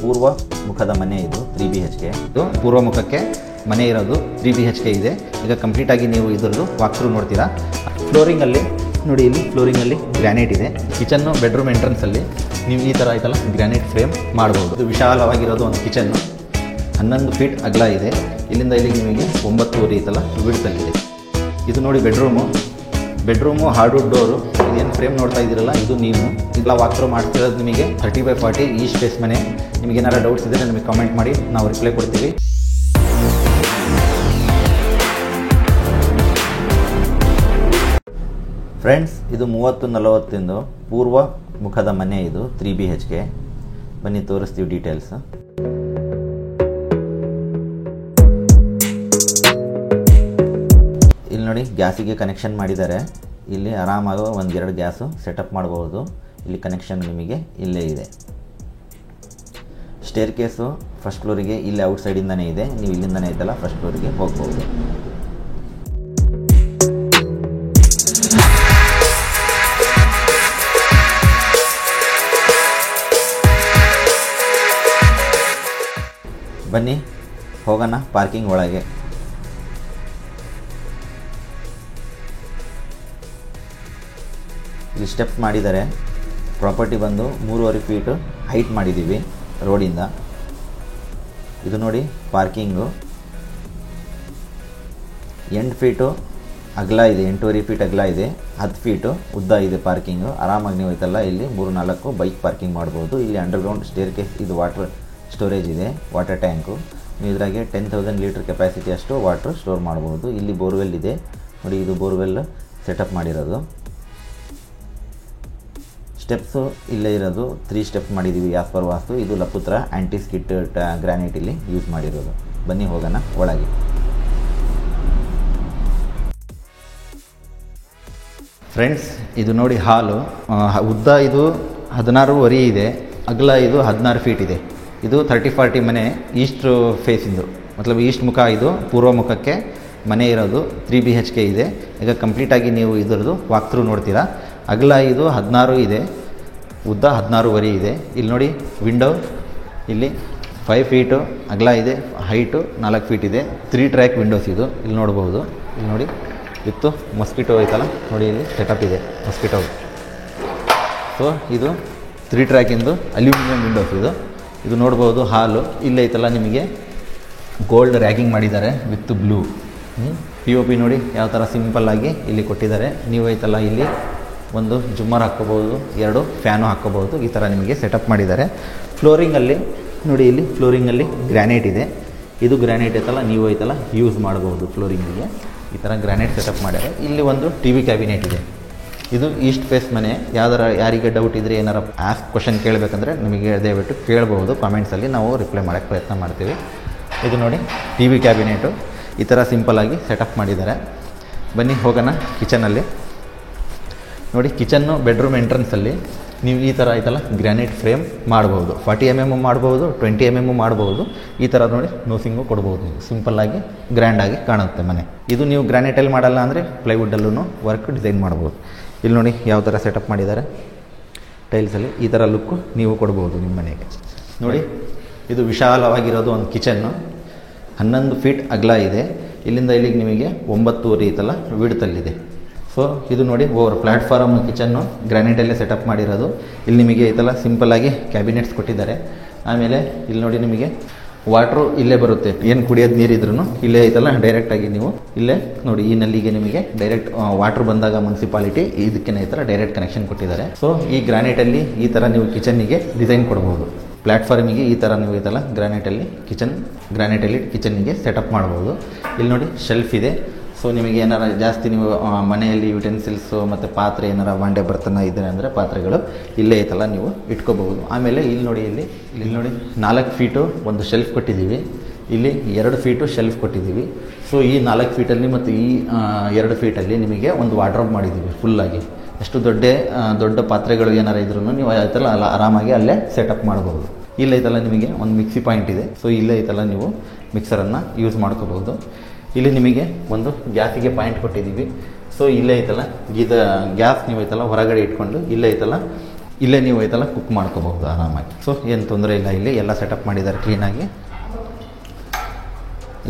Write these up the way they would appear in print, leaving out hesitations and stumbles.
ಪೂರ್ವ ಮುಖದ ಮನೆ ಇದು 3 BHK. ಇದು ಪೂರ್ವ ಮುಖಕ್ಕೆ ಮನೆ ಇರೋದು 3 BHK ಇದೆ. ಈಗ ಕಂಪ್ಲೀಟಾಗಿ ನೀವು ಇದರದ್ದು ವಾಕ್ಥ್ರೂ ನೋಡ್ತೀರಾ. ಫ್ಲೋರಿಂಗಲ್ಲಿ ನೋಡಿ, ಇಲ್ಲಿ ಫ್ಲೋರಿಂಗಲ್ಲಿ ಗ್ರಾನೈಟ್ ಇದೆ. ಕಿಚನ್ನು ಬೆಡ್ರೂಮ್ ಎಂಟ್ರೆನ್ಸಲ್ಲಿ ನೀವು ಈ ಥರ ಆಯ್ತಲ್ಲ ಗ್ರಾನೈಟ್ ಫ್ರೇಮ್ ಮಾಡ್ಬೋದು. ಇದು ವಿಶಾಲವಾಗಿರೋದು ಒಂದು ಕಿಚನ್ನು. 11 ಫೀಟ್ ಅಗಲ ಇದೆ. ಇಲ್ಲಿಂದ ಇಲ್ಲಿಗೆ ನಿಮಗೆ 9.5 ಐತಲ್ಲ ವಿಡ್ತಲ್ಲಿದೆ. ಇದು ನೋಡಿ ಬೆಡ್ರೂಮು ಹಾರ್ಡ್ವುಡ್ ಡೋರು. ಏನು ಫ್ರೇಮ್ ನೋಡ್ತಾ ಇದ್ದೀರಲ್ಲ, ಇದು ನೀವು ಇಲ್ಲ ವಾಕ್ಥ್ರೂ ಮಾಡ್ತಿರೋದು ನಿಮಗೆ 30x40 ಈ ಸ್ಪೇಸ್ ಮನೆ. ನಿಮಗೆ ಏನಾರು ಡೌಟ್ಸ್ ಇದ್ದರೆ ನಮಗೆ ಕಾಮೆಂಟ್ ಮಾಡಿ, ನಾವು ರಿಪ್ಲೈ ಕೊಡ್ತೀವಿ. ಫ್ರೆಂಡ್ಸ್, ಇದು 30-40 ಪೂರ್ವ ಮುಖದ ಮನೆ. ಇದು 3 BHK. ಬನ್ನಿ ತೋರಿಸ್ತೀವಿ ಡೀಟೇಲ್ಸ್. ಇಲ್ಲಿ ನೋಡಿ, ಗ್ಯಾಸಿಗೆ ಕನೆಕ್ಷನ್ ಮಾಡಿದ್ದಾರೆ. ಇಲ್ಲಿ ಆರಾಮಾಗಿ 1-2 ಗ್ಯಾಸು ಸೆಟಪ್ ಮಾಡ್ಬೋದು. ಇಲ್ಲಿ ಕನೆಕ್ಷನ್ ನಿಮಗೆ ಇಲ್ಲೇ ಇದೆ. ಸ್ಟೇರ್ ಕೇಸು ಫಸ್ಟ್ ಫ್ಲೋರಿಗೆ ಇಲ್ಲಿ ಔಟ್ಸೈಡಿಂದನೇ ಇದೆ. ನೀವು ಇಲ್ಲಿಂದನೇ ಐತಲ್ಲ ಫಸ್ಟ್ ಫ್ಲೋರಿಗೆ ಹೋಗ್ಬೋದು. ಬನ್ನಿ ಹೋಗೋಣ ಪಾರ್ಕಿಂಗ್ ಒಳಗೆ. ಇಲ್ಲಿ ಸ್ಟೆಪ್ಸ್ ಮಾಡಿದ್ದಾರೆ. ಪ್ರಾಪರ್ಟಿ ಬಂದು 3.5 ಫೀಟು ಹೈಟ್ ಮಾಡಿದ್ದೀವಿ ರೋಡಿಂದ. ಇದು ನೋಡಿ ಪಾರ್ಕಿಂಗು 8 ಫೀಟು ಅಗಲ ಇದೆ. 8.5 ಫೀಟ್ ಅಗಲ ಇದೆ. 10 ಫೀಟು ಉದ್ದ ಇದೆ ಪಾರ್ಕಿಂಗು. ಆರಾಮಾಗಿ ನೀವು ಐತಲ್ಲ ಇಲ್ಲಿ 3-4 ಬೈಕ್ ಪಾರ್ಕಿಂಗ್ ಮಾಡ್ಬೋದು. ಇಲ್ಲಿ ಅಂಡರ್ಗ್ರೌಂಡ್ ಸ್ಟೇರ್ ಕೇಸ್, ಇದು ವಾಟರ್ ಸ್ಟೋರೇಜ್ ಇದೆ, ವಾಟರ್ ಟ್ಯಾಂಕು. ನೀವು ಇದ್ರಾಗೆ 10,000 ಲೀಟರ್ ಕೆಪಾಸಿಟಿ ಅಷ್ಟು ವಾಟ್ರ್ ಸ್ಟೋರ್ ಮಾಡ್ಬೋದು. ಇಲ್ಲಿ ಬೋರ್ವೆಲ್ ಇದೆ ನೋಡಿ, ಇದು ಬೋರ್ವೆಲ್ ಸೆಟಪ್ ಮಾಡಿರೋದು. ಸ್ಟೆಪ್ಸು ಇಲ್ಲೇ ಇರೋದು 3 ಸ್ಟೆಪ್ ಮಾಡಿದ್ದೀವಿ ಆಸ್ ಪರ್ ವಾಸ್ತು. ಇದು ಲಪುತ್ರ ಆ್ಯಂಟಿ ಸ್ಕಿಟ್ ಗ್ರಾನೈಟ್ ಇಲ್ಲಿ ಯೂಸ್ ಮಾಡಿರೋದು. ಬನ್ನಿ ಹೋಗೋಣ ಒಳಗೆ. ಫ್ರೆಂಡ್ಸ್, ಇದು ನೋಡಿ ಹಾಲು. ಉದ್ದ ಇದು 16.5 ಇದೆ. ಅಗಲ ಇದು 16 ಫೀಟ್ ಇದೆ. ಇದು 30-40 ಮನೆ ಈಸ್ಟ್ ಫೇಸಿಂದು, ಮತ್ಲಬ್ ಈಸ್ಟ್ ಮುಖ. ಇದು ಪೂರ್ವ ಮುಖಕ್ಕೆ ಮನೆ ಇರೋದು 3 BHK ಇದೆ. ಈಗ ಕಂಪ್ಲೀಟಾಗಿ ನೀವು ಇದರದ್ದು ವಾಕ್ಥ್ರೂ ನೋಡ್ತೀರಾ. ಅಗಲ ಇದು 16 ಇದೆ, ಉದ್ದ 16.5 ಇದೆ. ಇಲ್ಲಿ ನೋಡಿ ವಿಂಡೋ, ಇಲ್ಲಿ 5 ಫೀಟು ಅಗಲ ಇದೆ, ಹೈಟು 4 ಫೀಟ್ ಇದೆ. 3 ಟ್ರ್ಯಾಕ್ ವಿಂಡೋಸ್ ಇದು. ಇಲ್ಲಿ ನೋಡ್ಬೋದು. ಇಲ್ಲಿ ನೋಡಿ ಇತ್ತು ಮೊಸ್ಕಿಟೋ ಐತಲ್ಲ ನೋಡಿ, ಇಲ್ಲಿ ಸೆಟಪ್ ಇದೆ ಮೊಸ್ಕಿಟೋ. ಸೊ ಇದು 3 ಟ್ರ್ಯಾಕಿಂದು ಅಲ್ಯೂಮಿನಿಯಂ ವಿಂಡೋಸ್ ಇದು. ಇದು ನೋಡ್ಬೋದು ಹಾಲು. ಇಲ್ಲೇ ಐತಲ್ಲ ನಿಮಗೆ ಗೋಲ್ಡ್ ರ್ಯಾಗಿಂಗ್ ಮಾಡಿದ್ದಾರೆ ವಿತ್ ಬ್ಲೂ. POP ನೋಡಿ ಯಾವ ಥರ ಸಿಂಪಲ್ಲಾಗಿ ಇಲ್ಲಿ ಕೊಟ್ಟಿದ್ದಾರೆ. ನೀವು ಐತಲ್ಲ ಇಲ್ಲಿ ಒಂದು ಜುಮ್ಮರ್ ಹಾಕ್ಕೋಬೋದು, 2 ಫ್ಯಾನು ಹಾಕ್ಕೋಬೋದು. ಈ ಥರ ನಿಮಗೆ ಸೆಟಪ್ ಮಾಡಿದ್ದಾರೆ. ಫ್ಲೋರಿಂಗಲ್ಲಿ ನೋಡಿ, ಇಲ್ಲಿ ಫ್ಲೋರಿಂಗಲ್ಲಿ ಗ್ರಾನೈಟ್ ಇದೆ. ಇದು ಗ್ರಾನೈಟ್ ಐತಲ್ಲ ನೀವು ಐತಲ್ಲ ಯೂಸ್ ಮಾಡ್ಬೋದು ಫ್ಲೋರಿಂಗಿಗೆ. ಈ ಥರ ಗ್ರಾನೈಟ್ ಸೆಟಪ್ ಮಾಡ್ಯಾರೆ. ಇಲ್ಲಿ ಒಂದು TV ಕ್ಯಾಬಿನೆಟ್ ಇದೆ. ಇದು ಈಸ್ಟ್ ಫೇಸ್ ಮನೆ. ಯಾರಿಗೆ ಡೌಟ್ ಇದ್ದರೆ ಏನಾರು ಕ್ವಶನ್ ಕೇಳಬೇಕಂದ್ರೆ ನಿಮಗೆ ದಯವಿಟ್ಟು ಕೇಳ್ಬೋದು ಕಾಮೆಂಟ್ಸಲ್ಲಿ, ನಾವು ರಿಪ್ಲೈ ಮಾಡೋಕ್ಕೆ ಪ್ರಯತ್ನ ಮಾಡ್ತೀವಿ. ಇದು ನೋಡಿ TV ಕ್ಯಾಬಿನೆಟು ಈ ಥರ ಸಿಂಪಲ್ಲಾಗಿ ಸೆಟಪ್ ಮಾಡಿದ್ದಾರೆ. ಬನ್ನಿ ಹೋಗೋಣ ಕಿಚನಲ್ಲಿ. ನೋಡಿ, ಕಿಚನ್ನು ಬೆಡ್ರೂಮ್ ಎಂಟ್ರೆನ್ಸಲ್ಲಿ ನೀವು ಈ ಥರ ಆಯ್ತಲ್ಲ ಗ್ರಾನೈಟ್ ಫ್ರೇಮ್ ಮಾಡ್ಬೋದು. 40 mm ಮಾಡ್ಬೋದು, 20 mm ಮಾಡ್ಬೋದು. ಈ ಥರ ನೋಡಿ ನೋಸಿಂಗು ಕೊಡ್ಬೋದು. ನೀವು ಸಿಂಪಲ್ಲಾಗಿ ಗ್ರ್ಯಾಂಡಾಗಿ ಕಾಣುತ್ತೆ ಮನೆ. ಇದು ನೀವು ಗ್ರಾನೈಟಲ್ಲಿ ಮಾಡಲ್ಲ ಅಂದರೆ ಪ್ಲೈವುಡ್ಡಲ್ಲೂ ವರ್ಕ್ ಡಿಸೈನ್ ಮಾಡ್ಬೋದು. ಇಲ್ಲಿ ನೋಡಿ ಯಾವ ಥರ ಸೆಟಪ್ ಮಾಡಿದ್ದಾರೆ ಟೈಲ್ಸಲ್ಲಿ. ಈ ಥರ ಲುಕ್ಕು ನೀವು ಕೊಡ್ಬೋದು ನಿಮ್ಮ ಮನೆಗೆ. ನೋಡಿ, ಇದು ವಿಶಾಲವಾಗಿರೋದು ಒಂದು ಕಿಚನ್ನು. 11 ಫೀಟ್ ಅಗಲ ಇದೆ. ಇಲ್ಲಿಂದ ಇಲ್ಲಿಗೆ ನಿಮಗೆ 9.5 ಐತಲ್ಲ ವಿಡ್ತಲ್ಲಿದೆ. ಸೊ ಇದು ನೋಡಿ ಓವರ್ ಪ್ಲ್ಯಾಟ್ಫಾರ್ಮ್ ಕಿಚನ್ನು ಗ್ರಾನೈಟಲ್ಲೇ ಸೆಟಪ್ ಮಾಡಿರೋದು. ಇಲ್ಲಿ ನಿಮಗೆ ಐತಲ್ಲ ಸಿಂಪಲ್ಲಾಗಿ ಕ್ಯಾಬಿನೆಟ್ಸ್ ಕೊಟ್ಟಿದ್ದಾರೆ. ಆಮೇಲೆ ಇಲ್ಲಿ ನೋಡಿ ನಿಮಗೆ ವಾಟ್ರು ಇಲ್ಲೇ ಬರುತ್ತೆ. ಏನು ಕುಡಿಯೋದು ನೀರಿದ್ರೂ ಇಲ್ಲೇ ಐತಲ್ಲ ಡೈರೆಕ್ಟಾಗಿ ನೀವು ಇಲ್ಲೇ ನೋಡಿ ಈ ನಲ್ಲಿಗೆ ನಿಮಗೆ ಡೈರೆಕ್ಟ್ ವಾಟ್ರ್ ಬಂದಾಗ ಮುನ್ಸಿಪಾಲಿಟಿ ಇದಕ್ಕೆ ಈ ಥರ ಡೈರೆಕ್ಟ್ ಕನೆಕ್ಷನ್ ಕೊಟ್ಟಿದ್ದಾರೆ. ಸೊ ಈ ಗ್ರಾನೈಟಲ್ಲಿ ಈ ಥರ ನೀವು ಕಿಚನ್ನಿಗೆ ಡಿಸೈನ್ ಕೊಡ್ಬೋದು. ಪ್ಲ್ಯಾಟ್ಫಾರ್ಮಿಗೆ ಈ ಥರ ನೀವು ಐತಲ್ಲ ಗ್ರಾನೈಟಲ್ಲಿ ಕಿಚನ್ನಿಗೆ ಸೆಟಪ್ ಮಾಡ್ಬೋದು. ಇಲ್ಲಿ ನೋಡಿ ಶೆಲ್ಫ್ ಇದೆ. ಸೊ ನಿಮಗೆ ಏನಾರ ಜಾಸ್ತಿ ನೀವು ಮನೆಯಲ್ಲಿ ಯುಟೆನ್ಸಿಲ್ಸು ಮತ್ತು ಪಾತ್ರೆ ಏನಾರ ಬಾಂಡೆ ಬರ್ತನ ಇದೆ ಅಂದರೆ ಪಾತ್ರೆಗಳು ಇಲ್ಲೇ ಐತಲ್ಲ ನೀವು ಇಟ್ಕೋಬಹುದು. ಆಮೇಲೆ ಇಲ್ಲಿ ನೋಡಿ 4 ಫೀಟು ಒಂದು ಶೆಲ್ಫ್ ಕೊಟ್ಟಿದ್ದೀವಿ. ಇಲ್ಲಿ 2 ಫೀಟು ಶೆಲ್ಫ್ ಕೊಟ್ಟಿದ್ದೀವಿ. ಸೊ ಈ 4 ಫೀಟಲ್ಲಿ ಮತ್ತು ಈ 2 ಫೀಟಲ್ಲಿ ನಿಮಗೆ ಒಂದು ವಾರ್ಡ್ರೋಬ್ ಮಾಡಿದ್ದೀವಿ ಫುಲ್ಲಾಗಿ. ಎಷ್ಟು ದೊಡ್ಡ ಪಾತ್ರೆಗಳು ಏನಾರ ಇದ್ರೂ ನೀವು ಐತಲ್ಲ ಆರಾಮಾಗಿ ಅಲ್ಲೇ ಸೆಟಪ್ ಮಾಡ್ಬೋದು. ಇಲ್ಲೈತಲ್ಲ ನಿಮಗೆ ಒಂದು ಮಿಕ್ಸಿ ಪಾಯಿಂಟ್ ಇದೆ. ಸೊ ಇಲ್ಲೇ ಐತಲ್ಲ ನೀವು ಮಿಕ್ಸರನ್ನು ಯೂಸ್ ಮಾಡ್ಕೋಬಹುದು. ಇಲ್ಲಿ ನಿಮಗೆ ಒಂದು ಗ್ಯಾಸಿಗೆ ಪಾಯಿಂಟ್ ಕೊಟ್ಟಿದ್ದೀವಿ. ಸೊ ಇಲ್ಲೇ ಐತಲ್ಲ ಗ್ಯಾಸ್ ನೀವು ಐತಲ್ಲ ಹೊರಗಡೆ ಇಟ್ಕೊಂಡು ಇಲ್ಲೇ ಐತಲ್ಲ ಇಲ್ಲೇ ನೀವು ಐತಲ್ಲ ಕುಕ್ ಮಾಡ್ಕೋಬಹುದು ಆರಾಮಾಗಿ. ಸೊ ಏನು ತೊಂದರೆ ಇಲ್ಲ, ಇಲ್ಲಿ ಎಲ್ಲ ಸೆಟಪ್ ಮಾಡಿದ್ದಾರೆ ಕ್ಲೀನಾಗಿ.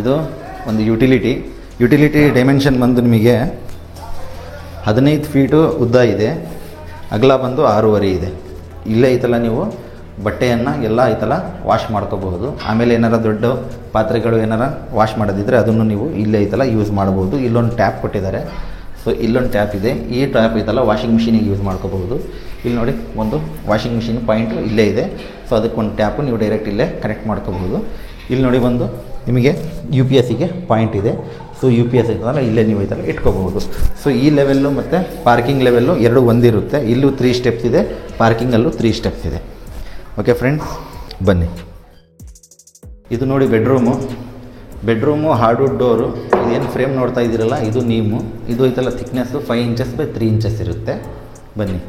ಇದು ಒಂದು ಯುಟಿಲಿಟಿ ಡೈಮೆನ್ಷನ್ ಬಂದು ನಿಮಗೆ 15 ಫೀಟು ಉದ್ದ ಇದೆ, ಅಗಲ ಬಂದು 6.5 ಇದೆ. ಇಲ್ಲೇ ಐತಲ್ಲ ನೀವು ಬಟ್ಟೆಯನ್ನು ಎಲ್ಲ ಐತಲ್ಲ ವಾಶ್ ಮಾಡ್ಕೋಬಹುದು. ಆಮೇಲೆ ಏನಾರ ದೊಡ್ಡ ಪಾತ್ರೆಗಳು ಏನಾರ ವಾಶ್ ಮಾಡೋದಿದ್ರೆ ಅದನ್ನು ನೀವು ಇಲ್ಲೇ ಐತಲ್ಲ ಯೂಸ್ ಮಾಡ್ಬೋದು. ಇಲ್ಲೊಂದು ಟ್ಯಾಪ್ ಕೊಟ್ಟಿದ್ದಾರೆ. ಸೊ ಇಲ್ಲೊಂದು ಟ್ಯಾಪ್ ಇದೆ, ಈ ಟ್ಯಾಪ್ ಐತಲ್ಲ ವಾಷಿಂಗ್ ಮಿಷಿನಿಗೆ ಯೂಸ್ ಮಾಡ್ಕೋಬಹುದು. ಇಲ್ಲಿ ನೋಡಿ ಒಂದು ವಾಷಿಂಗ್ ಮಿಷಿನ್ ಪಾಯಿಂಟು ಇಲ್ಲೇ ಇದೆ. ಸೊ ಅದಕ್ಕೊಂದು ಟ್ಯಾಪು ನೀವು ಡೈರೆಕ್ಟ್ ಇಲ್ಲೇ ಕನೆಕ್ಟ್ ಮಾಡ್ಕೋಬಹುದು. ಇಲ್ಲಿ ನೋಡಿ ಒಂದು ನಿಮಗೆ UPSಗೆ ಪಾಯಿಂಟ್ ಇದೆ. ಸೊ UPS ಐತಲ್ಲ ಇಲ್ಲೇ ನೀವು ಐತಲ್ಲ ಇಟ್ಕೋಬಹುದು. ಸೊ ಈ ಲೆವೆಲ್ಲು ಮತ್ತು ಪಾರ್ಕಿಂಗ್ ಲೆವೆಲ್ಲು ಎರಡು ಒಂದಿರುತ್ತೆ. ಇಲ್ಲೂ 3 ಸ್ಟೆಪ್ಸ್ ಇದೆ, ಪಾರ್ಕಿಂಗಲ್ಲೂ 3 ಸ್ಟೆಪ್ಸ್ ಇದೆ. ಓಕೆ ಫ್ರೆಂಡ್ಸ್, ಬನ್ನಿ. ಇದು ನೋಡಿ ಬೆಡ್ರೂಮು ಹಾರ್ಡ್ವುಡ್ ಡೋರು. ಇದೇನು ಫ್ರೇಮ್ ನೋಡ್ತಾ ಇದ್ದೀರಲ್ಲ ಇದು ನೀಮು. ಇದು ಐತಲ್ಲ ಥಿಕ್ನೆಸ್ಸು 5 ಇಂಚಸ್ ಬೈ 3 ಇಂಚಸ್ ಇರುತ್ತೆ. ಬನ್ನಿ.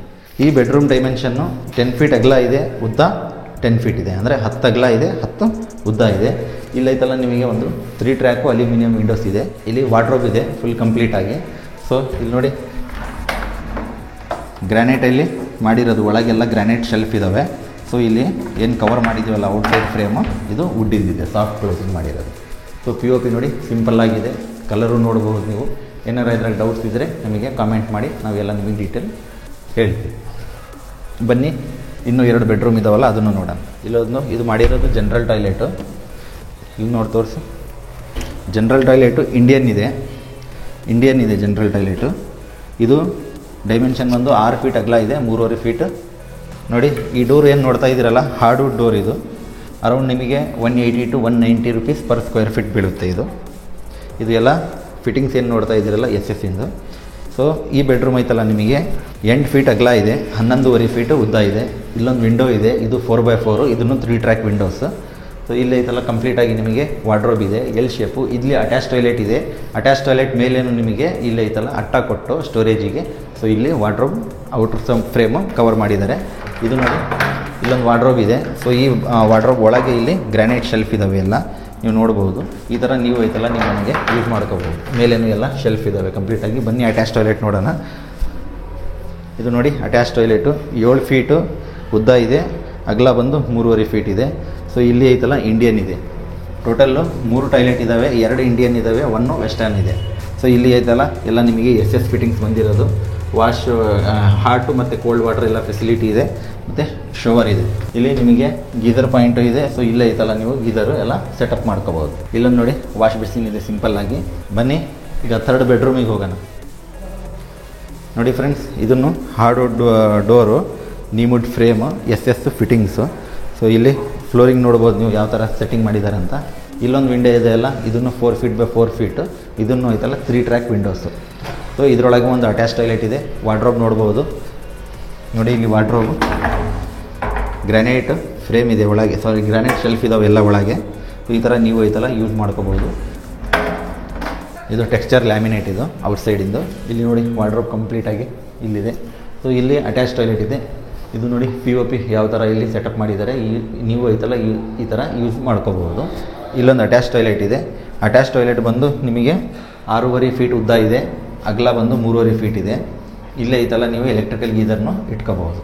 ಈ ಬೆಡ್ರೂಮ್ ಡೈಮೆನ್ಷನ್ನು 10 ಫೀಟ್ ಅಗಲ ಇದೆ, ಉದ್ದ 10 ಫೀಟ್ ಇದೆ. ಅಂದರೆ 10 ಅಗಲ ಇದೆ, 10 ಉದ್ದ ಇದೆ. ಇಲ್ಲೈತಲ್ಲ ನಿಮಗೆ ಒಂದು 3 ಟ್ರ್ಯಾಕು ಅಲ್ಯೂಮಿನಿಯಂ ವಿಂಡೋಸ್ ಇದೆ. ಇಲ್ಲಿ ವಾರ್ಡ್ರೋಬ್ ಇದೆ ಫುಲ್ ಕಂಪ್ಲೀಟಾಗಿ. ಸೊ ಇಲ್ಲಿ ನೋಡಿ ಗ್ರಾನೈಟಲ್ಲಿ ಮಾಡಿರೋದು, ಒಳಗೆಲ್ಲ ಗ್ರಾನೈಟ್ ಶೆಲ್ಫ್ ಇದ್ದಾವೆ. ಸೊ ಇಲ್ಲಿ ಏನು ಕವರ್ ಮಾಡಿದ್ದೀವಲ್ಲ ಔಟ್ಸೈಡ್ ಫ್ರೇಮು, ಇದು ವುಡ್ಡಿಂದಿದೆ, ಸಾಫ್ಟ್ ಕ್ಲೋಸಿಂಗ್ ಮಾಡಿರೋದು. ಸೊ POP ನೋಡಿ ಸಿಂಪಲ್ಲಾಗಿದೆ, ಕಲರು ನೋಡ್ಬೋದು ನೀವು. ಏನಾರು ಇದ್ರಾಗ ಡೌಟ್ಸ್ ಇದ್ದರೆ ನಮಗೆ ಕಾಮೆಂಟ್ ಮಾಡಿ, ನಾವೆಲ್ಲ ನಿಮಗೆ ಡೀಟೇಲ್ ಹೇಳ್ತೀವಿ. ಬನ್ನಿ, ಇನ್ನೂ 2 ಬೆಡ್ರೂಮ್ ಇದ್ದಾವಲ್ಲ ಅದನ್ನು ನೋಡೋಣ. ಇಲ್ಲೊಂದು ಇದು ಮಾಡಿರೋದು ಜನರಲ್ ಟಾಯ್ಲೆಟು. ಇಲ್ಲಿ ನೋಡಿ ತೋರಿಸಿ, ಜನರಲ್ ಟಾಯ್ಲೆಟು ಇಂಡಿಯನ್ ಇದೆ ಜನರಲ್ ಟಾಯ್ಲೆಟು. ಇದು ಡೈಮೆನ್ಷನ್ ಬಂದು 6 ಫೀಟ್ ಅಗಲ ಇದೆ, 3.5 ಫೀಟ್. ನೋಡಿ ಈ ಡೋರ್ ಏನು ನೋಡ್ತಾ ಇದ್ದೀರಲ್ಲ ಹಾರ್ಡ್ವುಡ್ ಡೋರ್. ಇದು ಅರೌಂಡ್ ನಿಮಗೆ 180 to 190 rupees per square feet ಬೀಳುತ್ತೆ. ಇದು ಎಲ್ಲ ಫಿಟ್ಟಿಂಗ್ಸ್ ಏನು ನೋಡ್ತಾ ಇದ್ದೀರಲ್ಲ SS ಇಂದು. ಸೊ ಈ ಬೆಡ್ರೂಮ್ ಐತಲ್ಲ ನಿಮಗೆ 8 ಫೀಟ್ ಅಗಲ ಇದೆ, 11.5 ಫೀಟು ಉದ್ದ ಇದೆ. ಇಲ್ಲೊಂದು ವಿಂಡೋ ಇದೆ, ಇದು 4x4, ಇದನ್ನು 3 ಟ್ರ್ಯಾಕ್ ವಿಂಡೋಸ್. ಸೊ ಇಲ್ಲಿ ಐತಲ್ಲ ಕಂಪ್ಲೀಟಾಗಿ ನಿಮಗೆ ವಾರ್ಡ್ರೋಬ್ ಇದೆ, ಎಲ್ ಶೇಪು. ಇಲ್ಲಿ ಅಟ್ಯಾಚ್ ಟಾಯ್ಲೆಟ್ ಇದೆ. ಅಟ್ಯಾಚ್ ಟಾಯ್ಲೆಟ್ ಮೇಲೇನು ನಿಮಗೆ ಇಲ್ಲಿ ಐತಲ್ಲ ಅಟ್ಟ ಕೊಟ್ಟು ಸ್ಟೋರೇಜಿಗೆ. ಸೊ ಇಲ್ಲಿ ವಾರ್ಡ್ರೋಬ್ ಔಟರ್ ಫ್ರೇಮು ಕವರ್ ಮಾಡಿದ್ದಾರೆ. ಇದು ನೋಡಿ ಇಲ್ಲೊಂದು ವಾರ್ಡ್ರೋಬ್ ಇದೆ. ಸೊ ಈ ವಾರ್ಡ್ರೋಬ್ ಒಳಗೆ ಇಲ್ಲಿ ಗ್ರಾನೈಟ್ ಶೆಲ್ಫ್ ಇದ್ದಾವೆ ಎಲ್ಲ ನೀವು ನೋಡ್ಬೋದು. ಈ ಥರ ನೀವು ಐತಲ್ಲ ನೀವು ನನಗೆ ಯೂಸ್ ಮಾಡ್ಕೋಬೋದು. ಮೇಲೇನು ಎಲ್ಲ ಶೆಲ್ಫ್ ಇದ್ದಾವೆ ಕಂಪ್ಲೀಟಾಗಿ. ಬನ್ನಿ ಅಟ್ಯಾಚ್ ಟಾಯ್ಲೆಟ್ ನೋಡೋಣ. ಇದು ನೋಡಿ ಅಟ್ಯಾಚ್ ಟಾಯ್ಲೆಟು 7 ಫೀಟು ಉದ್ದ ಇದೆ, ಅಗಲ ಬಂದು 3.5 ಫೀಟ್ ಇದೆ. ಸೊ ಇಲ್ಲಿ ಐತಲ್ಲ ಇಂಡಿಯನ್ ಇದೆ. ಟೋಟಲ್ಲು 3 ಟಾಯ್ಲೆಟ್ ಇದ್ದಾವೆ, 2 ಇಂಡಿಯನ್ ಇದ್ದಾವೆ, 1 ವೆಸ್ಟರ್ನ್ ಇದೆ. ಸೊ ಇಲ್ಲಿ ಐತಲ್ಲ ಎಲ್ಲ ನಿಮಗೆ SS ಫಿಟ್ಟಿಂಗ್ಸ್ ಬಂದಿರೋದು. ವಾಶ್ ಹಾಟು ಮತ್ತು ಕೋಲ್ಡ್ ವಾಟರ್ ಎಲ್ಲ ಫೆಸಿಲಿಟಿ ಇದೆ, ಮತ್ತು ಶವರ್ ಇದೆ. ಇಲ್ಲಿ ನಿಮಗೆ ಗೀಸರ್ ಪಾಯಿಂಟು ಇದೆ. ಸೊ ಇಲ್ಲೇ ಐತಲ್ಲ ನೀವು ಗೀಸರು ಎಲ್ಲ ಸೆಟಪ್ ಮಾಡ್ಕೋಬೋದು. ಇಲ್ಲೊಂದು ನೋಡಿ ವಾಶ್ ಬೇಸಿನ್ ಇದೆ ಸಿಂಪಲ್ಲಾಗಿ. ಬನ್ನಿ ಈಗ 3rd ಬೆಡ್ರೂಮಿಗೆ ಹೋಗೋಣ. ನೋಡಿ ಫ್ರೆಂಡ್ಸ್, ಇದನ್ನು hardwood door, neem wood frame, SS fittings. So ಇಲ್ಲಿ ಫ್ಲೋರಿಂಗ್ ನೋಡ್ಬೋದು ನೀವು ಯಾವ ಥರ ಸೆಟ್ಟಿಂಗ್ ಮಾಡಿದ್ದಾರೆ ಅಂತ. ಇಲ್ಲೊಂದು ವಿಂಡೋ ಇದೆ ಅಲ್ಲ, ಇದನ್ನು 4 ಫೀಟ್ ಬೈ 4 ಫೀಟು. ಇದನ್ನು ಐತಲ್ಲ 3 ಟ್ರ್ಯಾಕ್ ವಿಂಡೋಸು. ಸೊ ಇದರೊಳಗೆ ಒಂದು ಅಟ್ಯಾಚ್ ಟಾಯ್ಲೆಟ್ ಇದೆ. ವಾರ್ಡ್ರೋಬ್ ನೋಡ್ಬೋದು. ನೋಡಿ ಇಲ್ಲಿ ವಾರ್ಡ್ರೋಬು, ಗ್ರಾನೈಟ್ ಫ್ರೇಮ್ ಇದೆ ಒಳಗೆ, ಗ್ರಾನೈಟ್ ಶೆಲ್ಫ್ ಇದಾವೆ ಎಲ್ಲ ಒಳಗೆ. ಈ ಥರ ನೀವು ಐತಲ್ಲ ಯೂಸ್ ಮಾಡ್ಕೋಬೋದು. ಇದು ಟೆಕ್ಸ್ಚರ್ ಲ್ಯಾಮಿನೇಟ್ ಇದು ಔಟ್ಸೈಡಿಂದು. ಇಲ್ಲಿ ನೋಡಿ ವಾರ್ಡ್ರೋಬ್ ಕಂಪ್ಲೀಟಾಗಿ ಇಲ್ಲಿದೆ. ಸೊ ಇಲ್ಲಿ ಅಟ್ಯಾಚ್ ಟಾಯ್ಲೆಟ್ ಇದೆ. ಇದು ನೋಡಿ POP ಯಾವ ಥರ ಇಲ್ಲಿ ಸೆಟಪ್ ಮಾಡಿದ್ದಾರೆ. ನೀವು ಐತಲ್ಲ ಈ ಥರ ಯೂಸ್ ಮಾಡ್ಕೋಬೋದು. ಇಲ್ಲೊಂದು ಅಟ್ಯಾಚ್ ಟಾಯ್ಲೆಟ್ ಇದೆ. ಅಟ್ಯಾಚ್ ಟಾಯ್ಲೆಟ್ ಬಂದು ನಿಮಗೆ 6.5 ಫೀಟ್ ಉದ್ದ ಇದೆ, ಅಗಲ ಬಂದು 3.5 ಫೀಟ್ ಇದೆ. ಇಲ್ಲೇ ಐತಲ್ಲ ನೀವು ಎಲೆಕ್ಟ್ರಿಕಲ್ ಗೀಸರ್ನು ಇಟ್ಕೋಬಹುದು.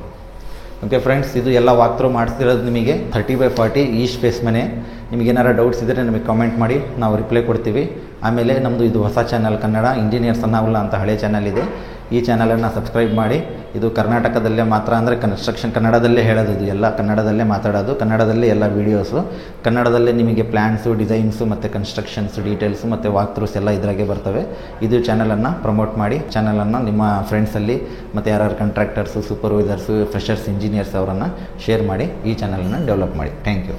ಓಕೆ ಫ್ರೆಂಡ್ಸ್, ಇದು ಎಲ್ಲ ವಾಕ್ ಥ್ರೂ ಮಾಡಿಸ್ತಿರೋದು ನಿಮಗೆ 30x40 ಈಸ್ಟ್ ಫೇಸ್ ಮನೆ. ನಿಮಗೇನಾರ ಡೌಟ್ಸ್ ಇದ್ದರೆ ನಮಗೆ ಕಾಮೆಂಟ್ ಮಾಡಿ, ನಾವು ರಿಪ್ಲೈ ಕೊಡ್ತೀವಿ. ಆಮೇಲೆ ನಮ್ಮದು ಇದು ಹೊಸ ಚಾನಲ್ ಕನ್ನಡ ಇಂಜಿನಿಯರ್ಸ್ ಅನ್ನೋಲ್ಲ ಅಂತ ಹಳೆ ಚಾನಲ್ ಇದೆ. ಈ ಚಾನಲನ್ನು ಸಬ್ಸ್ಕ್ರೈಬ್ ಮಾಡಿ. ಇದು ಕರ್ನಾಟಕದಲ್ಲೇ ಮಾತ್ರ, ಅಂದರೆ ಕನ್ಸ್ಟ್ರಕ್ಷನ್ ಕನ್ನಡದಲ್ಲೇ ಹೇಳೋದು. ಇದು ಎಲ್ಲ ಕನ್ನಡದಲ್ಲೇ ಮಾತಾಡೋದು, ಕನ್ನಡದಲ್ಲೇ ಎಲ್ಲ ವೀಡಿಯೋಸು, ಕನ್ನಡದಲ್ಲೇ ನಿಮಗೆ ಪ್ಲ್ಯಾನ್ಸು, ಡಿಸೈನ್ಸು ಮತ್ತು ಕನ್ಸ್ಟ್ರಕ್ಷನ್ಸ್ ಡೀಟೇಲ್ಸು ಮತ್ತು ವಾಕ್ ಥ್ರೂಸ್ ಎಲ್ಲ ಇದ್ರಾಗೆ ಬರ್ತವೆ. ಇದು ಚಾನಲನ್ನು ಪ್ರಮೋಟ್ ಮಾಡಿ. ಚಾನಲನ್ನು ನಿಮ್ಮ ಫ್ರೆಂಡ್ಸಲ್ಲಿ ಮತ್ತು ಯಾರು ಕಾಂಟ್ರಾಕ್ಟರ್ಸು, ಸೂಪರ್ವೈಸರ್ಸು, ಫ್ರೆಷರ್ಸ್, ಇಂಜಿನಿಯರ್ಸ್ ಅವರನ್ನು ಶೇರ್ ಮಾಡಿ ಈ ಚಾನಲನ್ನು ಡೆವಲಪ್ ಮಾಡಿ. Thank you.